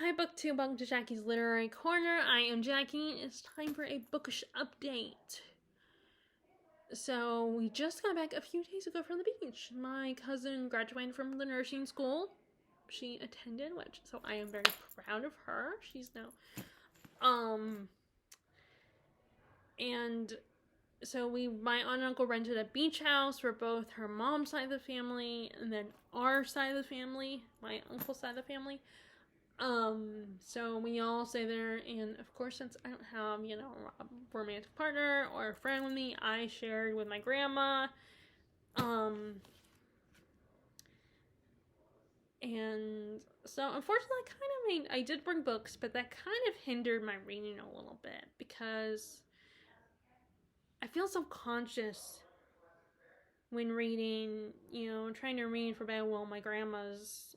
Hi BookTube, welcome to Jackie's Literary Corner. I am Jackie, and it's time for a bookish update. So, we just got back a few days ago from the beach. My cousin graduated from the nursing school she attended, so I am very proud of her. She's now, and so my aunt and uncle rented a beach house for both her mom's side of the family and then our side of the family, my uncle's side of the family. So we all stay there, and of course, since I don't have, a romantic partner or a friend with me, I shared with my grandma. And so unfortunately, I did bring books, but that kind of hindered my reading a little bit because I feel self-conscious when reading, trying to read for bed while my grandma's,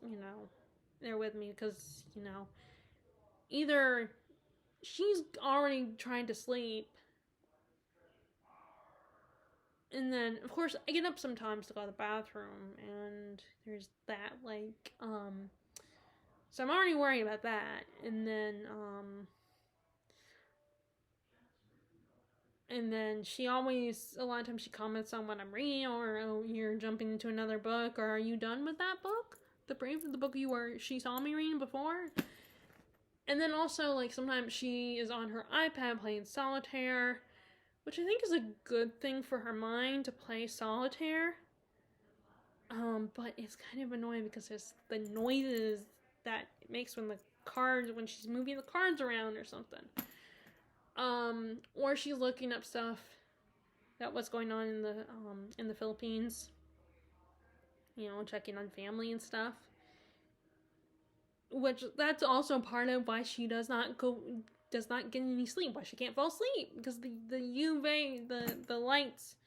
there with me because, either she's already trying to sleep, and then of course I get up sometimes to go to the bathroom, and there's that, so I'm already worried about that. And then she always, a lot of times she comments on what I'm reading, or, oh, you're jumping into another book, or are you done with that book? The book she saw me reading before? And then also, sometimes she is on her iPad playing solitaire, which I think is a good thing for her mind to play solitaire. But it's kind of annoying because there's the noises that it makes when she's moving the cards around or something. Or she's looking up stuff that what's going on in the Philippines. Checking on family and stuff. Which that's also part of why she does not get any sleep, why she can't fall asleep, because the UV, the lights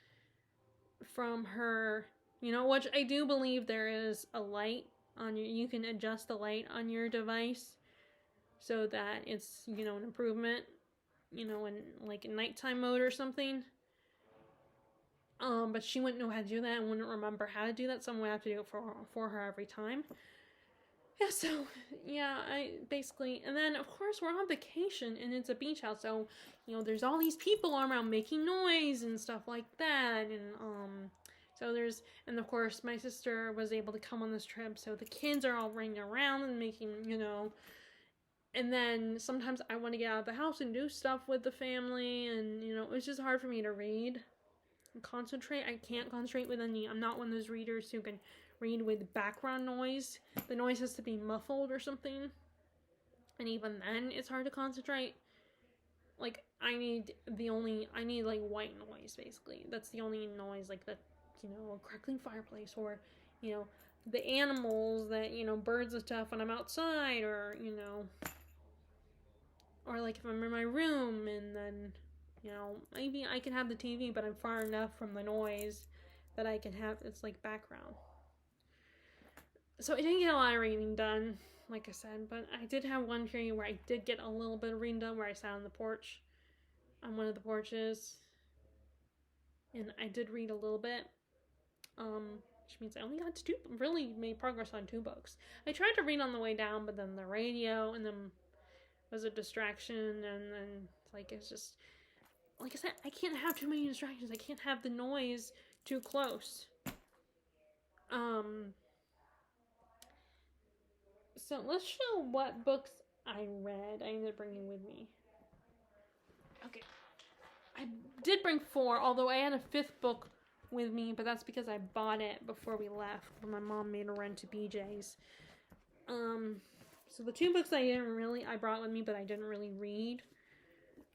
from her, which I do believe there is a light on you can adjust the light on your device so that it's, an improvement, in nighttime mode or something. But she wouldn't know how to do that and wouldn't remember how to do that. Someone would have to do it for her every time. I basically, and then of course we're on vacation and it's a beach house, so there's all these people around making noise and stuff like that, and and of course my sister was able to come on this trip, so the kids are all running around and making, and then sometimes I want to get out of the house and do stuff with the family, and it's just hard for me to read and concentrate. I can't concentrate with I'm not one of those readers who can read with background noise. The noise has to be muffled or something, and even then it's hard to concentrate. I need white noise, basically. That's the only noise, that, a crackling fireplace, or the animals that, birds and stuff when I'm outside, or or if I'm in my room, and then maybe I can have the TV, but I'm far enough from the noise that I can have it's background. So I didn't get a lot of reading done, like I said, but I did have one period where I did get a little bit of reading done, where I sat on the porch, on one of the porches, and I did read a little bit, which means I only got to really made progress on 2 books. I tried to read on the way down, but then the radio, and then was a distraction, and then, it's just, like I said, I can't have too many distractions. I can't have the noise too close. So let's show what books I read. I ended up bringing with me. Okay. I did bring 4, although I had a 5th book with me, but that's because I bought it before we left, when my mom made a run to BJ's. So the 2 books I brought with me, but I didn't really read,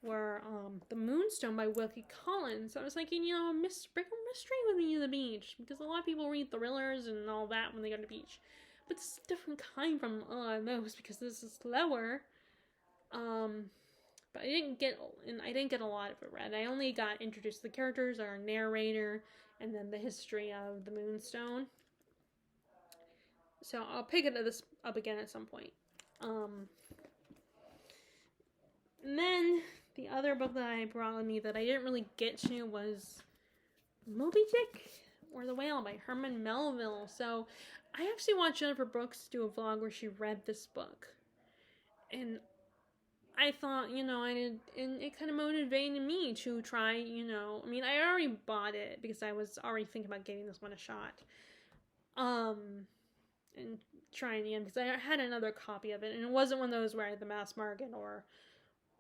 were The Moonstone by Wilkie Collins. So I was like, bring a mystery with me to the beach, because a lot of people read thrillers and all that when they go to the beach. But this is a different kind from those, because this is slower. But I didn't get a lot of it read. I only got introduced to the characters, our narrator, and then the history of the Moonstone. So I'll pick this up again at some point. And then the other book that I brought with me that I didn't really get to was Moby Dick, or The Whale by Herman Melville. So I actually watched Jennifer Brooks do a vlog where she read this book. And I thought, and it kind of motivated me to try, I mean, I already bought it because I was already thinking about giving this one a shot. And trying again because I had another copy of it, and it wasn't one of those where I had the mass market or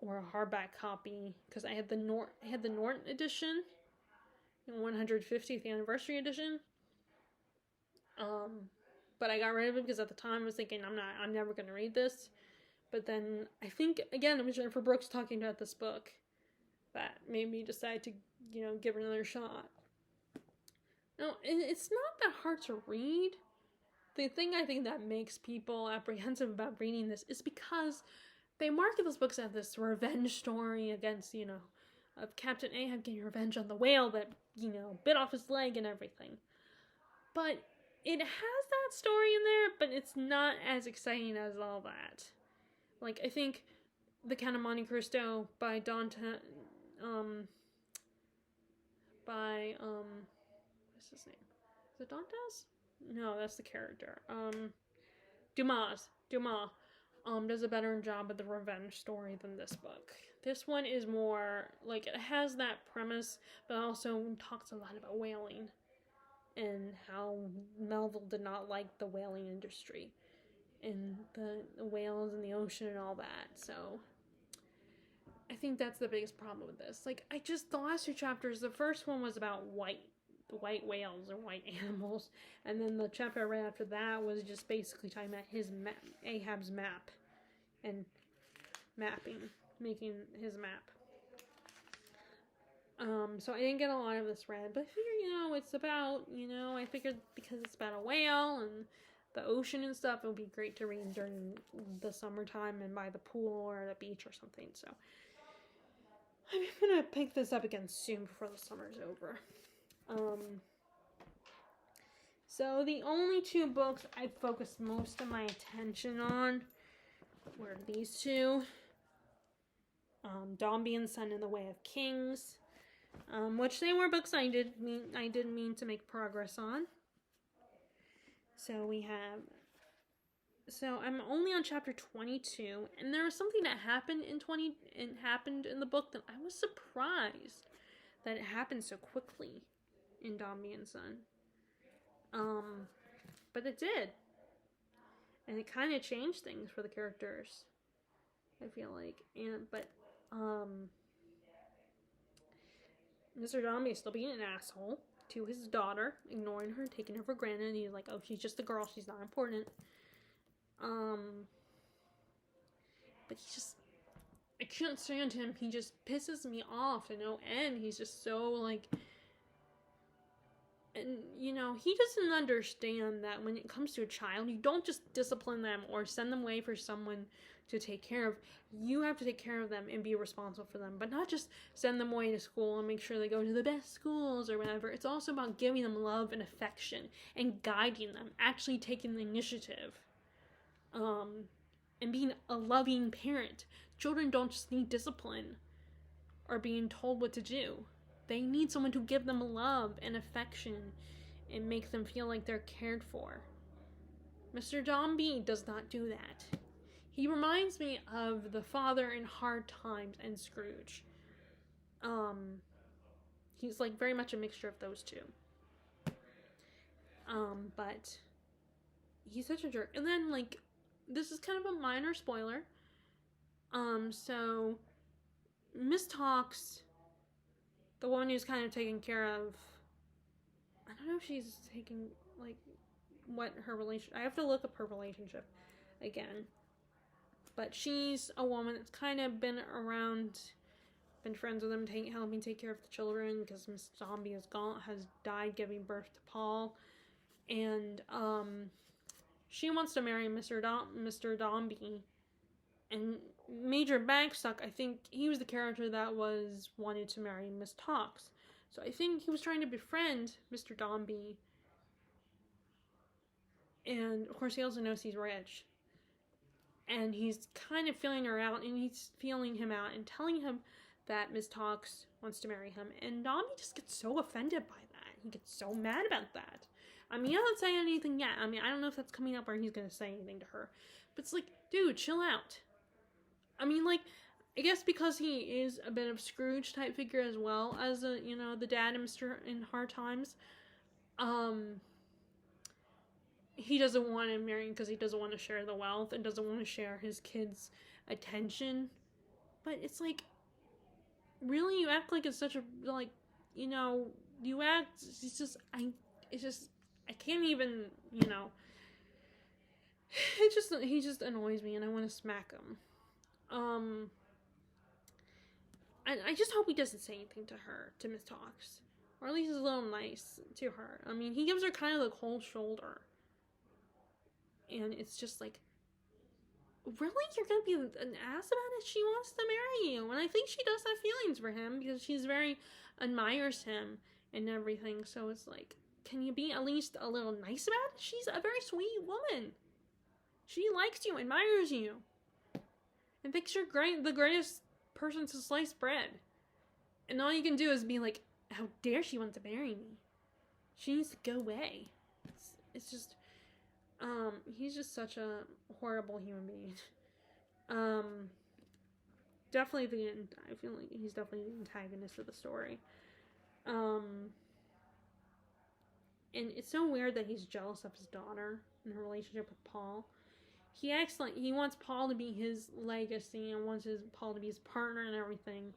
a hardback copy, because I had the Norton edition, 150th anniversary edition. But I got rid of it because at the time I was thinking I'm never going to read this. But then I think again it was Jennifer Brooks talking about this book that made me decide to give it another shot. No, it's not that hard to read. The thing I think that makes people apprehensive about reading this is because they market those books as this revenge story against, of Captain Ahab getting revenge on the whale that, bit off his leg and everything. But it has that story in there, but it's not as exciting as all that. Like, I think The Count of Monte Cristo by what's his name? Is it Dantes? No, that's the character. Dumas does a better job of the revenge story than this book. This one is more, like, it has that premise, but also talks a lot about whaling and how Melville did not like the whaling industry and the whales in the ocean and all that. So I think that's the biggest problem with this. Like, the last two chapters, the first one was about white whales or white animals, and then the chapter right after that was just basically talking about Ahab's map and making his map. So I didn't get a lot of this read, but I figured, it's about, I figured because it's about a whale and the ocean and stuff, it would be great to read during the summertime and by the pool or the beach or something. So I'm gonna pick this up again soon before the summer's over. So the only two books I focused most of my attention on were these two. Dombey and Son in the Way of Kings, which they were books I did mean to make progress on. So I'm only on chapter 22, and there was something that happened in the book that I was surprised that it happened so quickly in Dombey and Son. But it did. And it kind of changed things for the characters, I feel like. But Mr. Dombey is still being an asshole to his daughter, ignoring her, taking her for granted. And he's like, oh, she's just a girl, she's not important. But I can't stand him. He just pisses me off to no end. He's just so, like, and, he doesn't understand that when it comes to a child, you don't just discipline them or send them away for someone to take care of. You have to take care of them and be responsible for them, but not just send them away to school and make sure they go to the best schools or whatever. It's also about giving them love and affection and guiding them, actually taking the initiative, and being a loving parent. Children don't just need discipline or being told what to do. They need someone to give them love and affection and make them feel like they're cared for. Mr. Dombey does not do that. He reminds me of the father in Hard Times and Scrooge. He's like very much a mixture of those two. But he's such a jerk. And then, like, this is kind of a minor spoiler. So Miss Talks, the woman who's kind of taking care of, I don't know if she's taking, like, what her I have to look up her relationship again. But she's a woman that's kind of been around, been friends with him, helping take care of the children, because Miss Dombey has died giving birth to Paul. And, she wants to marry Mr. Dombey. And Major Bagstock, I think he was the character that wanted to marry Miss Talks. So I think he was trying to befriend Mr. Dombey. And, of course, he also knows he's rich. And he's kind of feeling her out, and he's feeling him out and telling him that Miss Talks wants to marry him. And Dombey just gets so offended by that. He gets so mad about that. I mean, he hasn't said anything yet. I mean, I don't know if that's coming up or he's going to say anything to her. But it's like, dude, chill out. I mean, like, I guess because he is a bit of Scrooge type figure as well as the dad in Mr. in Hard Times. Um, he doesn't want to marry because he doesn't want to share the wealth and doesn't want to share his kids' attention. But it's like, really, you act like it's such a like, you know, you act. It's just it's just I can't even, he just annoys me and I want to smack him. I just hope he doesn't say anything to her, to Miss Talks. Or at least he's a little nice to her. I mean, he gives her kind of the cold shoulder. And it's just like, really? You're gonna be an ass about it? She wants to marry you. And I think she does have feelings for him because she's admires him and everything. So it's like, can you be at least a little nice about it? She's a very sweet woman. She likes you, admires you, and thinks you're the greatest person to slice bread. And all you can do is be like, how dare she want to marry me? She needs to go away. It's just, he's just such a horrible human being. Definitely I feel like he's definitely the antagonist of the story. And it's so weird that he's jealous of his daughter and her relationship with Paul. He acts like he wants Paul to be his legacy and wants Paul to be his partner and everything.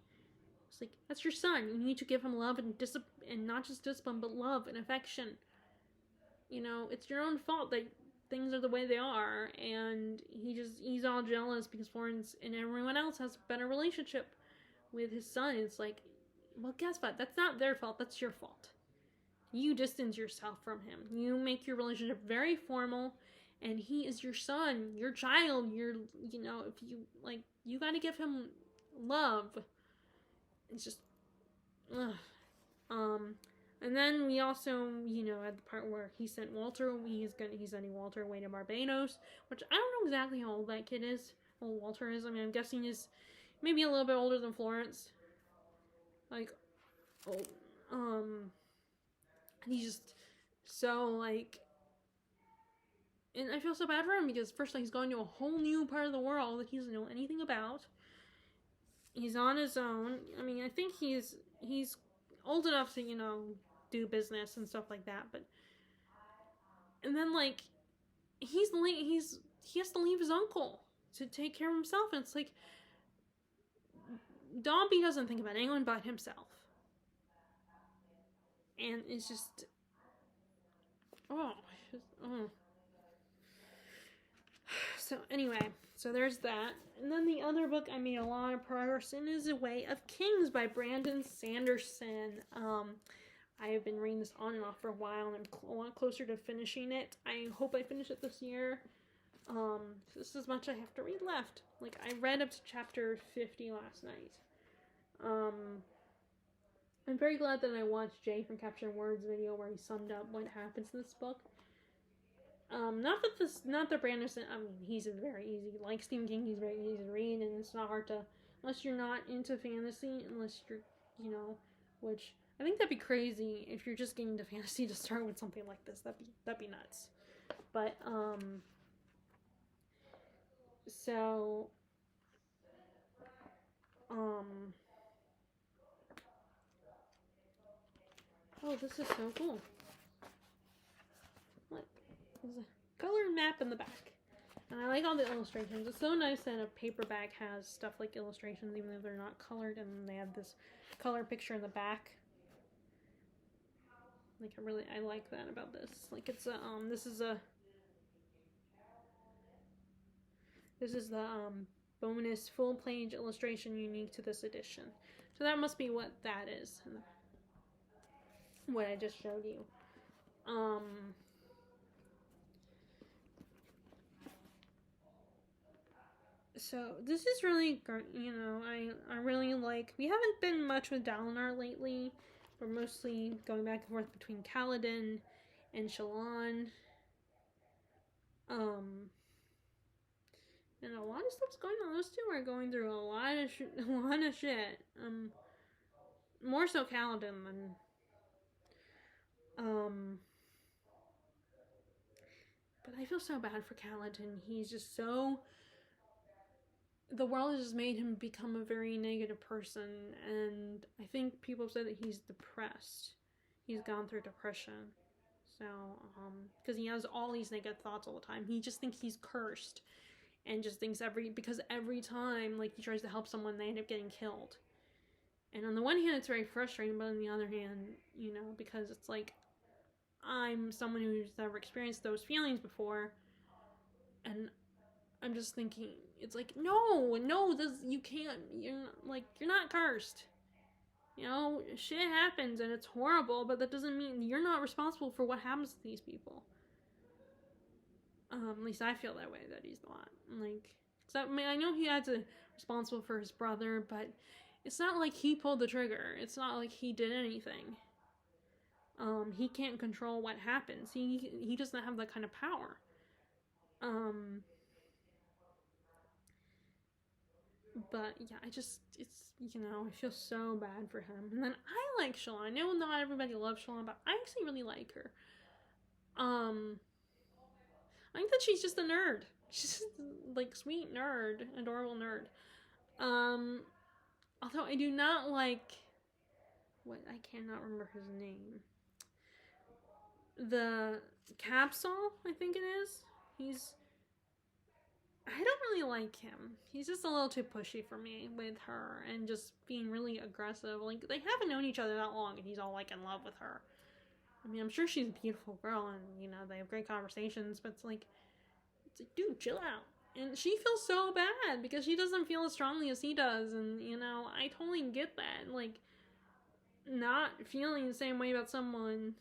It's like, that's your son. You need to give him love and and not just discipline, but love and affection. It's your own fault that things are the way they are, and he's all jealous because Florence and everyone else has a better relationship with his son. It's like, well, guess what? That's not their fault. That's your fault. You distance yourself from him. You make your relationship very formal, and he is your son, your child. If you like, you got to give him love. It's just, ugh. And then we also, at the part where he sent Walter, he's sending Walter away to Barbados, which I don't know exactly how old that kid is. How old Walter is. I mean, I'm guessing he's maybe a little bit older than Florence. Like, he's just so like, and I feel so bad for him because first he's going to a whole new part of the world that he doesn't know anything about. He's on his own. I mean, I think he's old enough to, do business and stuff like that, but and then like he has to leave his uncle to take care of himself, and it's like Dombey doesn't think about anyone but himself. And it's just oh. So anyway, so there's that. And then the other book I made a lot of progress in is A Way of Kings by Brandon Sanderson. I have been reading this on and off for a while, and I'm a lot closer to finishing it. I hope I finish it this year. This is as much I have to read left. Like, I read up to chapter 50 last night. I'm very glad that I watched Jay from Capturing Words video where he summed up what happens in this book. Not that Brandon, I mean, he's very easy. Like Stephen King, he's very easy to read, and it's not hard to, unless you're not into fantasy, unless you're, which, I think that'd be crazy if you're just getting into fantasy to start with something like this. That'd be nuts. But, so, oh, this is so cool. Look, there's a colored map in the back. And I like all the illustrations. It's so nice that a paperback has stuff like illustrations, even though they're not colored, and they have this color picture in the back. Like, I like that about this. Like, it's this is the, bonus full-page illustration unique to this edition. So that must be what that is. What I just showed you. So this is really, I really like, we haven't been much with Dalinar lately. We're mostly going back and forth between Kaladin and Shallan. And a lot of stuff's going on. Those two are going through a lot of shit. More so Kaladin than, but I feel so bad for Kaladin. He's just so the world has just made him become a very negative person, and I think people say that he's depressed. He's gone through depression. So, because he has all these negative thoughts all the time. He just thinks he's cursed, and just thinks because every time, like, he tries to help someone, they end up getting killed. And on the one hand, it's very frustrating, but on the other hand, because it's like, I'm someone who's never experienced those feelings before, and I'm just thinking, it's like, no, you can't, you're not cursed. Shit happens and it's horrible, but that doesn't mean you're not responsible for what happens to these people. At least I feel that way, that he's not. So, I know he had to responsible for his brother, but it's not like he pulled the trigger. It's not like he did anything. He can't control what happens. He doesn't have that kind of power. But yeah, I feel so bad for him. And then I like Shalon. I know not everybody loves Shalon, but I actually really like her. I think that she's just a nerd. She's just, sweet nerd, adorable nerd. Although I do not like I cannot remember his name. The Capsule, I think it is. I don't really like him. He's just a little too pushy for me with her and just being really aggressive. They haven't known each other that long and he's all, in love with her. I mean, I'm sure she's a beautiful girl and, they have great conversations, but it's like, dude, chill out. And she feels so bad because she doesn't feel as strongly as he does. And, I totally get that. Not feeling the same way about someone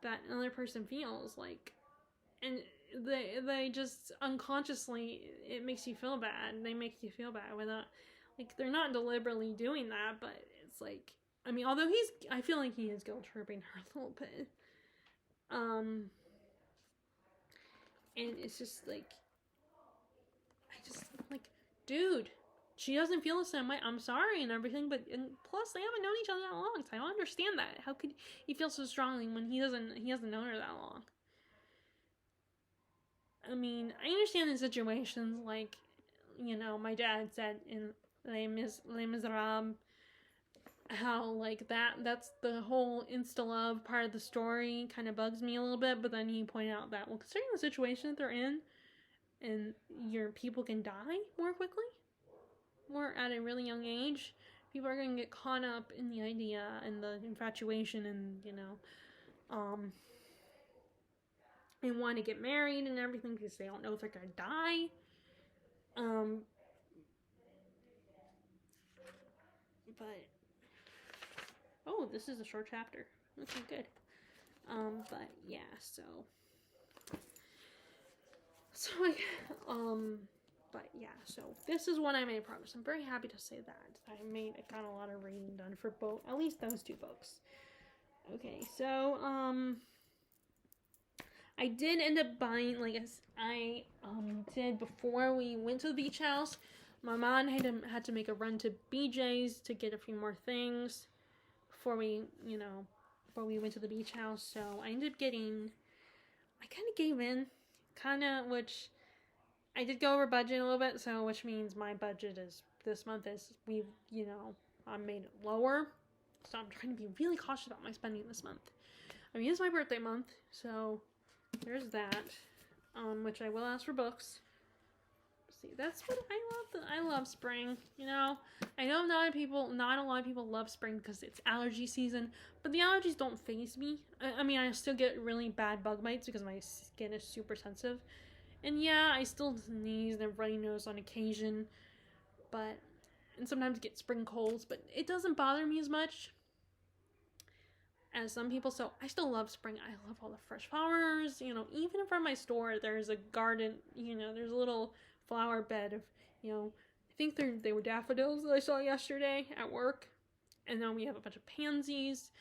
that another person feels. And they just unconsciously, it makes you feel bad. They make you feel bad without, they're not deliberately doing that, but it's although I feel like he is guilt tripping her a little bit. And it's just dude, she doesn't feel the same way. I'm sorry and everything, and plus they haven't known each other that long, so I don't understand that. How could he feel so strongly when he hasn't known her that long? I mean, I understand in situations my dad said in Les Miserables, how that's the whole insta-love part of the story kind of bugs me a little bit, but then he pointed out that, well, considering the situation that they're in, and your people can die more quickly, more at a really young age, people are going to get caught up in the idea and the infatuation and, and want to get married and everything because they don't know if they're going to die. But this is a short chapter. Okay, good. But yeah, but yeah, so this is when I made progress. I'm very happy to say that I got a lot of reading done for both, at least those two books. Okay, so I did end up buying, I did before we went to the beach house. My mom had to make a run to BJ's to get a few more things before we went to the beach house. So I ended up I kind of gave in, which I did go over budget a little bit. So which means my budget this month I made it lower. So I'm trying to be really cautious about my spending this month. I mean, it's my birthday month, so there's that. Which I will ask for books. See, that's what I love. I love spring. I know not a lot of people love spring because it's allergy season, but the allergies don't faze me. I mean, I still get really bad bug bites because my skin is super sensitive, and yeah, I still sneeze and runny nose on occasion, and sometimes get spring colds, but it doesn't bother me as much as some people. So I still love spring. I love all the fresh flowers. Even in front of my store, there's a garden. There's a little flower bed of, I think they were daffodils that I saw yesterday at work. And then we have a bunch of pansies.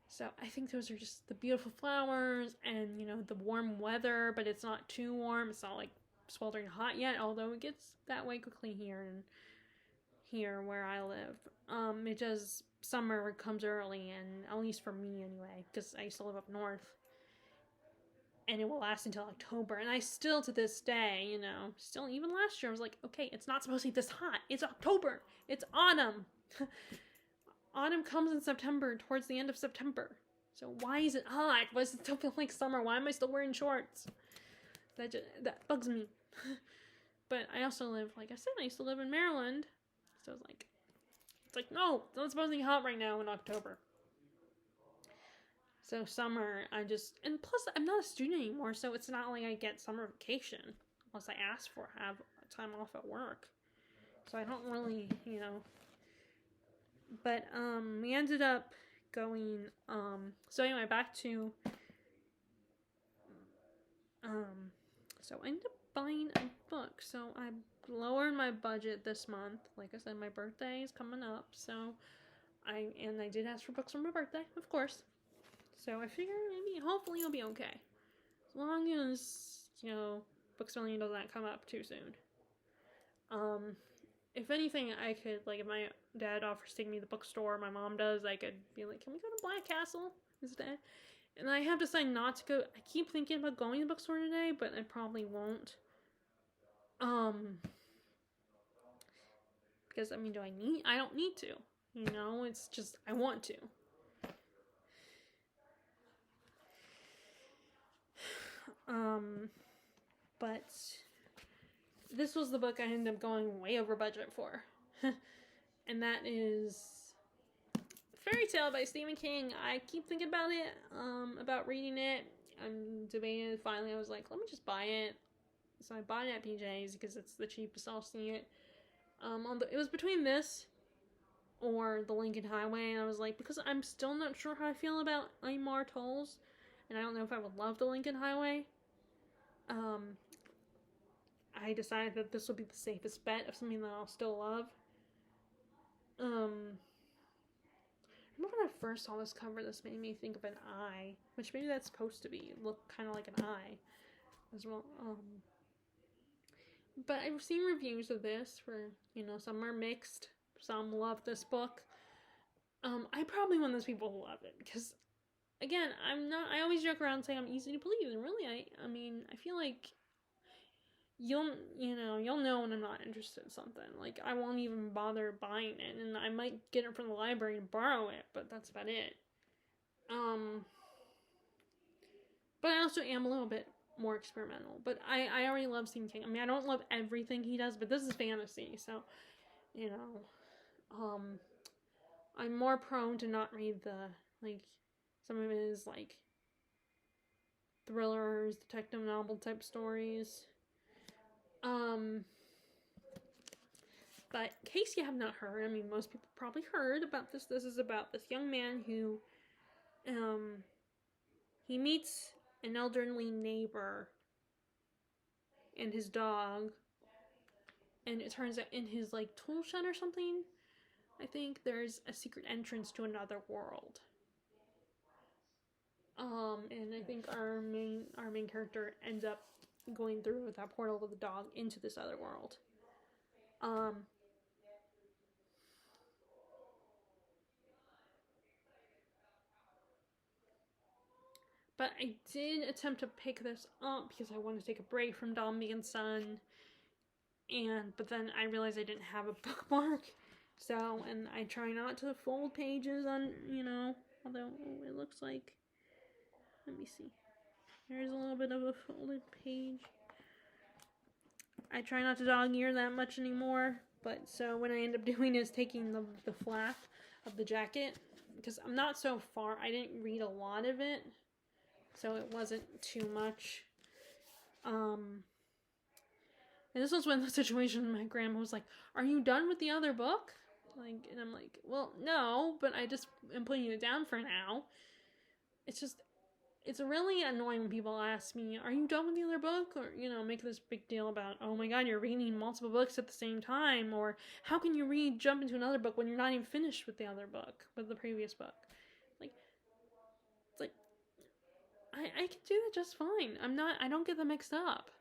So I think those are just the beautiful flowers and, the warm weather, but it's not too warm. It's not sweltering hot yet, although it gets that way quickly here where I live. It does, summer comes early, and at least for me anyway, because I used to live up north. and it will last until October. And I still, to this day, you know, still even last year, I was like, okay, it's not supposed to be this hot. It's October. It's autumn. Autumn comes in September, towards the end of September. So why is it hot? Why does it still feel like summer? Why am I still wearing shorts? That bugs me. But I also live, like I said, I used to live in Maryland. So it's like, no, it's not supposed to be hot right now in October. So summer, and plus I'm not a student anymore, so it's not like I get summer vacation unless I ask for have time off at work. So I don't really, you know. But we ended up going so anyway, back to so I ended up buying a book. So I lowered my budget this month. Like I said, my birthday is coming up, so I did ask for books for my birthday, of course. So I figure maybe, hopefully it'll be okay. As long as, you know, Books Million doesn't come up too soon. If anything, I could, like, if my dad offers to take me to the bookstore, my mom does, I could be like, can we go to Black Castle instead? And I have decided not to go. I keep thinking about going to the bookstore today, but I probably won't. Because, I mean, I don't need to. You know, it's just, I want to. But this was the book I ended up going way over budget for. And that is Fairy Tale by Stephen King. I keep thinking about it, about reading it. I'm debating it. Finally, I was like, let me just buy it. So I bought it at PJ's because it's the cheapest I'll see it. It was between this or the Lincoln Highway, and I was like, because I'm still not sure how I feel about Aymar Tolls, and I don't know if I would love the Lincoln Highway. I decided that this would be the safest bet of something that I'll still love. I remember when I first saw this cover, this made me think of an eye, which maybe that's supposed to be, look kind of like an eye as well. But I've seen reviews of this where, you know, some are mixed, some love this book. I probably one of those people who love it, because, again, I always joke around saying I'm easy to please, and really, I mean, I feel like you'll know when I'm not interested in something. Like, I won't even bother buying it, and I might get it from the library and borrow it, but that's about it. But I also am a little bit more experimental. But I already love Stephen King. I mean, I don't love everything he does, but this is fantasy, so, you know, I'm more prone to not read some of his, thrillers, detective novel type stories. But in case you have not heard, I mean, most people probably heard about this. This is about this young man who, he meets an elderly neighbor and his dog, and it turns out in his, tool shed or something, I think there's a secret entrance to another world. And I think our main character ends up going through with that portal with the dog into this other world. But I did attempt to pick this up because I wanted to take a break from Dombey and Son. But then I realized I didn't have a bookmark. So, and I try not to fold pages on, although it looks like, let me see. There's a little bit of a folded page. I try not to dog ear that much anymore. But so what I end up doing is taking the flap of the jacket. Because I'm not so far. I didn't read a lot of it. So it wasn't too much. And this was one of the situations my grandma was like, are you done with the other book? And I'm like, well, no, but I just am putting it down for now. It's really annoying when people ask me, are you done with the other book? Or, make this big deal about, oh my god, you're reading multiple books at the same time. Or how can you jump into another book when you're not even finished with the other book, with the previous book? I can do that just fine. I don't get them mixed up.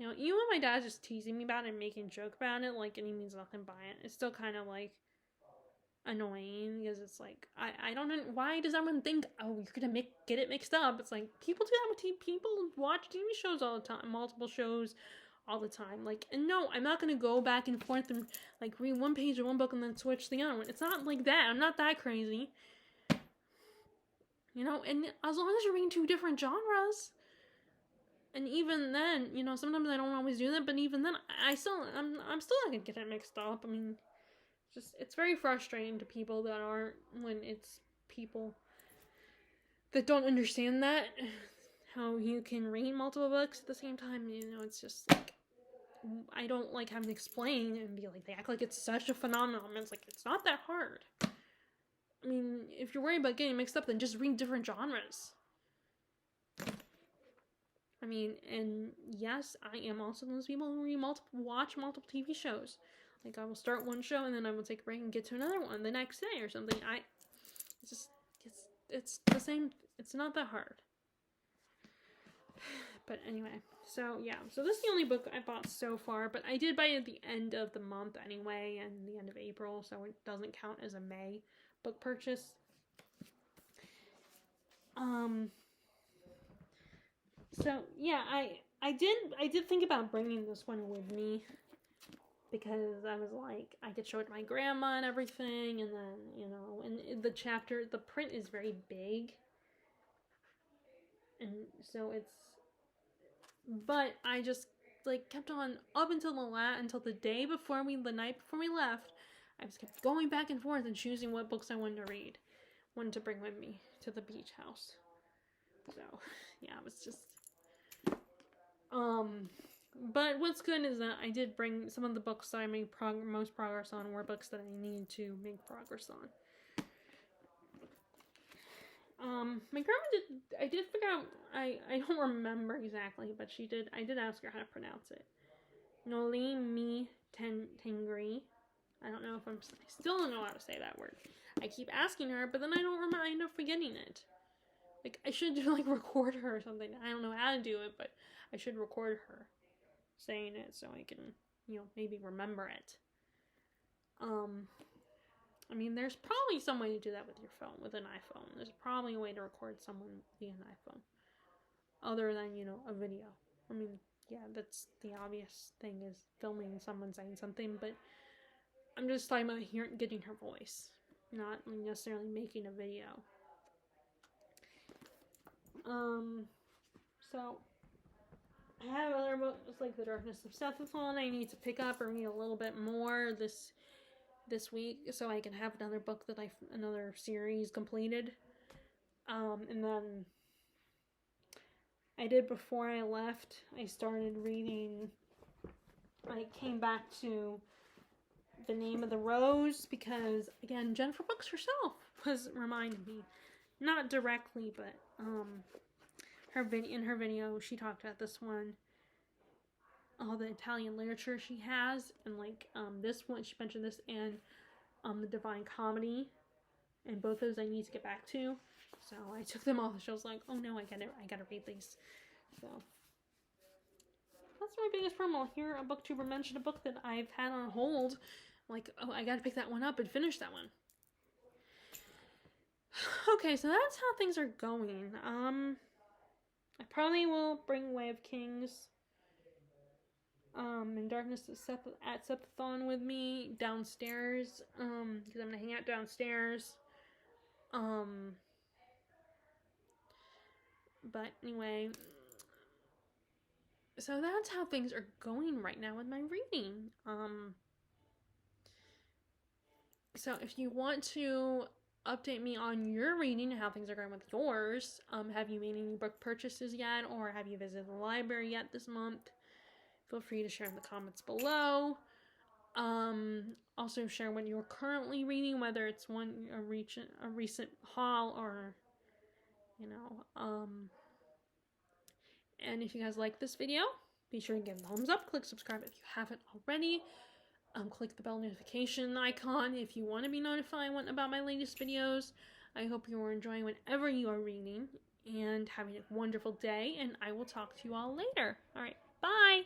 Even when my dad's just teasing me about it and making a joke about it, and he means nothing by it, it's still kind of annoying because it's like, I don't know, why does everyone think, oh, you're gonna get it mixed up? It's like, people do that with people watch TV shows all the time, multiple shows all the time. Like, and no, I'm not gonna go back and forth and like read one page of one book and then switch the other one. It's not like that. I'm not that crazy. You know, and as long as you're reading two different genres, and even then, you know, sometimes I don't always do that, but even then, I'm still not gonna get it mixed up. I mean, it's very frustrating to people that aren't, when it's people that don't understand that, how you can read multiple books at the same time. You know, it's just like, I don't like having to explain and be like, they act like it's such a phenomenon. It's like, it's not that hard. I mean, if you're worried about getting mixed up, then just read different genres. I mean, and yes, I am also those people who watch multiple TV shows. Like, I will start one show and then I will take a break and get to another one the next day or something. It's the same. It's not that hard. But anyway, so yeah. So this is the only book I bought so far, but I did buy it at the end of the month anyway, and the end of April, so it doesn't count as a May book purchase. So yeah, I did think about bringing this one with me, because I was like, I could show it to my grandma and everything, and then, you know, and the print is very big, and so but I just, like, kept on, up until until the night before we left, I just kept going back and forth and choosing what books I wanted to bring with me to the beach house. So, yeah, it was just, but what's good is that I did bring some of the books that I made most progress on were books that I needed to make progress on. My grandma I did figure out, I don't remember exactly, but I did ask her how to pronounce it. Noli me tengri. I don't know if I still don't know how to say that word. I keep asking her, but then I don't remember, I end up forgetting it. Like, I should like record her or something. I don't know how to do it, but I should record her saying it so I can, you know, maybe remember it. I mean, there's probably some way to do that with your phone, with an iPhone. There's probably a way to record someone via an iPhone, other than, you know, a video. I mean, yeah, that's the obvious thing, is filming someone saying something, but I'm just talking about getting her voice, not necessarily making a video. So I have other books like The Darkness of Sethithon I need to pick up or read a little bit more this week, so I can have another series completed. And then I did, before I left, I started reading, I came back to The Name of the Rose, because, again, Jennifer Brooks herself was reminding me, not directly, but, in her video, she talked about this one, all the Italian literature she has, and, like, this one, she mentioned this, and, the Divine Comedy, and both those I need to get back to, so I took them off. She was like, oh no, I gotta read these, so that's my biggest problem. I'll hear a booktuber mention a book that I've had on hold, like, oh, I gotta pick that one up and finish that one. Okay, so that's how things are going. I probably will bring Way of Kings, and Darkness at Sethithon with me downstairs, because I'm gonna hang out downstairs. But anyway, so that's how things are going right now with my reading. So if you want to update me on your reading and how things are going with yours, have you made any book purchases yet, or have you visited the library yet this month? Feel free to share in the comments below. Also share what you're currently reading, whether it's a recent haul, or, you know, and if you guys like this video, be sure to give it a thumbs up, click subscribe if you haven't already, click the bell notification icon if you want to be notified about my latest videos. I hope you are enjoying whatever you are reading, and having a wonderful day, and I will talk to you all later. Alright, bye!